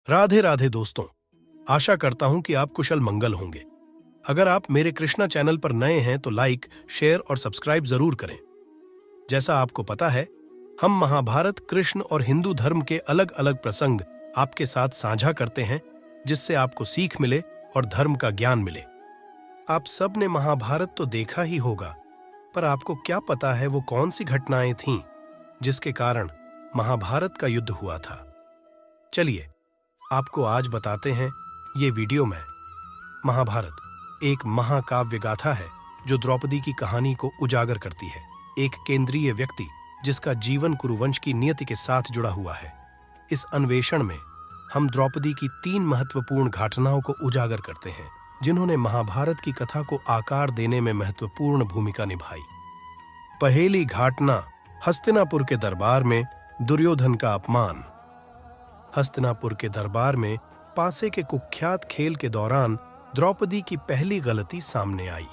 राधे राधे दोस्तों। आशा करता हूं कि आप कुशल मंगल होंगे। अगर आप मेरे कृष्णा चैनल पर नए हैं तो लाइक, शेयर और सब्सक्राइब जरूर करें। जैसा आपको पता है, हम महाभारत, कृष्ण और हिंदू धर्म के अलग अलग प्रसंग आपके साथ साझा करते हैं, जिससे आपको सीख मिले और धर्म का ज्ञान मिले। आप सब ने महाभारत तो देखा ही होगा, पर आपको क्या पता है वो कौन सी घटनाएं थीं जिसके कारण महाभारत का युद्ध हुआ था? चलिए आपको आज बताते हैं ये वीडियो में। महाभारत एक महाकाव्य गाथा है जो द्रौपदी की कहानी को उजागर करती है। एक केंद्रीय व्यक्ति जिसका जीवन कुरुवंश की नियति के साथ जुड़ा हुआ है। इस अन्वेषण में हम द्रौपदी की 3 महत्वपूर्ण घटनाओं को उजागर करते हैं, जिन्होंने महाभारत की कथा को आकार देने में महत्वपूर्ण भूमिका निभाई। पहली घटना, हस्तिनापुर के दरबार में दुर्योधन का अपमान। हस्तिनापुर के दरबार में पासे के कुख्यात खेल के दौरान द्रौपदी की पहली गलती सामने आई।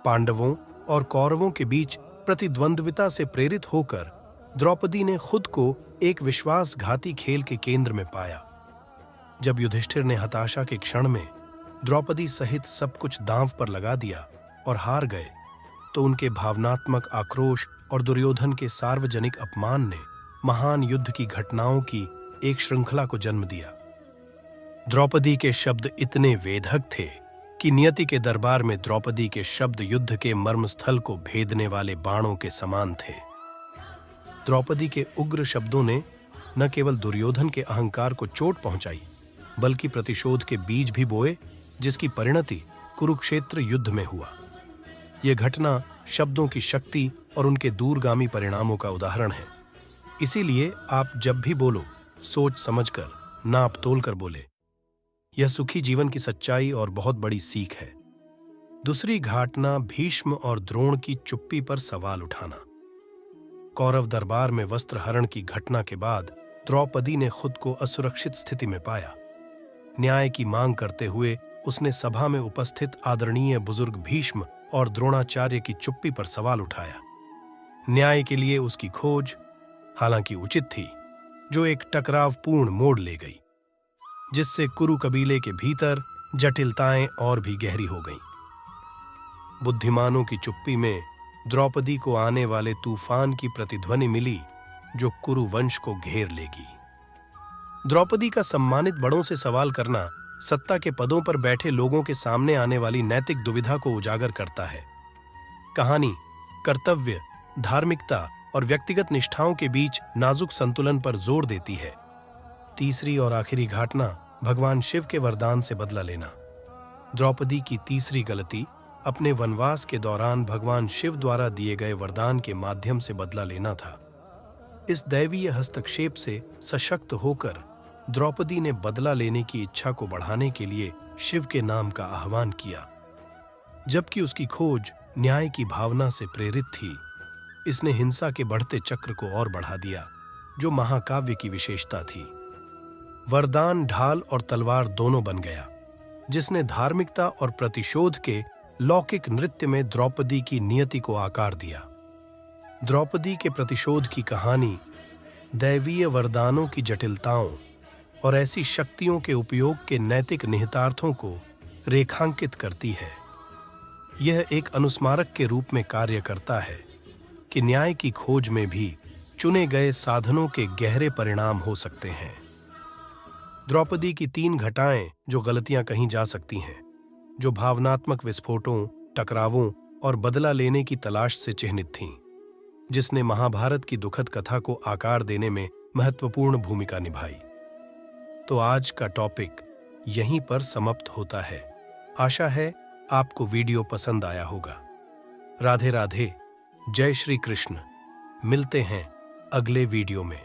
पांडवों और कौरवों के बीच प्रतिद्वंद्विता से प्रेरित होकर द्रौपदी ने खुद को एक विश्वासघाती खेल के केंद्र में पाया। जब युधिष्ठिर ने हताशा के क्षण में द्रौपदी सहित सब कुछ दांव पर लगा दिया और हार गए, तो उनके भावनात्मक आक्रोश और दुर्योधन के सार्वजनिक अपमान ने महान युद्ध की घटनाओं की एक श्रृंखला को जन्म दिया। द्रौपदी के शब्द इतने वेधक थे कि नियति के दरबार में द्रौपदी के शब्द युद्ध के मर्मस्थल को भेदने वाले बाणों के समान थे। द्रौपदी के उग्र शब्दों ने न केवल दुर्योधन के अहंकार को चोट पहुंचाई, बल्कि प्रतिशोध के बीज भी बोए, जिसकी परिणति कुरुक्षेत्र युद्ध में हुआ। यह घटना शब्दों की शक्ति और उनके दूरगामी परिणामों का उदाहरण है। इसीलिए आप जब भी बोलो, सोच समझकर, नाप तोल कर बोले। यह सुखी जीवन की सच्चाई और बहुत बड़ी सीख है। दूसरी घटना, भीष्म और द्रोण की चुप्पी पर सवाल उठाना। कौरव दरबार में वस्त्र हरण की घटना के बाद द्रौपदी ने खुद को असुरक्षित स्थिति में पाया। न्याय की मांग करते हुए उसने सभा में उपस्थित आदरणीय बुजुर्ग भीष्म और द्रोणाचार्य की चुप्पी पर सवाल उठाया। न्याय के लिए उसकी खोज हालांकि उचित थी, जो एक टकरावपूर्ण मोड़ ले गई, जिससे कुरु कबीले के भीतर जटिलताएं और भी गहरी हो गईं। बुद्धिमानों की चुप्पी में द्रौपदी को आने वाले तूफान की प्रतिध्वनि मिली, जो कुरु वंश को घेर लेगी। द्रौपदी का सम्मानित बड़ों से सवाल करना सत्ता के पदों पर बैठे लोगों के सामने आने वाली नैतिक दुविधा को उजागर करता है। कहानी कर्तव्य, धार्मिकता और व्यक्तिगत निष्ठाओं के बीच नाजुक संतुलन पर जोर देती है। तीसरी और आखिरी घटना, भगवान शिव के वरदान से बदला लेना। द्रौपदी की तीसरी गलती अपने वनवास के दौरान भगवान शिव द्वारा दिए गए वरदान के माध्यम से बदला लेना था। इस दैवीय हस्तक्षेप से सशक्त होकर द्रौपदी ने बदला लेने की इच्छा को बढ़ाने के लिए शिव के नाम का आह्वान किया। जबकि उसकी खोज न्याय की भावना से प्रेरित थी, इसने हिंसा के बढ़ते चक्र को और बढ़ा दिया, जो महाकाव्य की विशेषता थी। वरदान ढाल और तलवार दोनों बन गया, जिसने धार्मिकता और प्रतिशोध के लौकिक नृत्य में द्रौपदी की नियति को आकार दिया। द्रौपदी के प्रतिशोध की कहानी दैवीय वरदानों की जटिलताओं और ऐसी शक्तियों के उपयोग के नैतिक निहितार्थों को रेखांकित करती है। यह एक अनुस्मारक के रूप में कार्य करता है कि न्याय की खोज में भी चुने गए साधनों के गहरे परिणाम हो सकते हैं। द्रौपदी की 3 घटनाएं जो गलतियां कही जा सकती हैं, जो भावनात्मक विस्फोटों, टकरावों और बदला लेने की तलाश से चिह्नित थीं, जिसने महाभारत की दुखद कथा को आकार देने में महत्वपूर्ण भूमिका निभाई। तो आज का टॉपिक यहीं पर समाप्त होता है। आशा है आपको वीडियो पसंद आया होगा। राधे राधे, जय श्री कृष्ण। मिलते हैं अगले वीडियो में।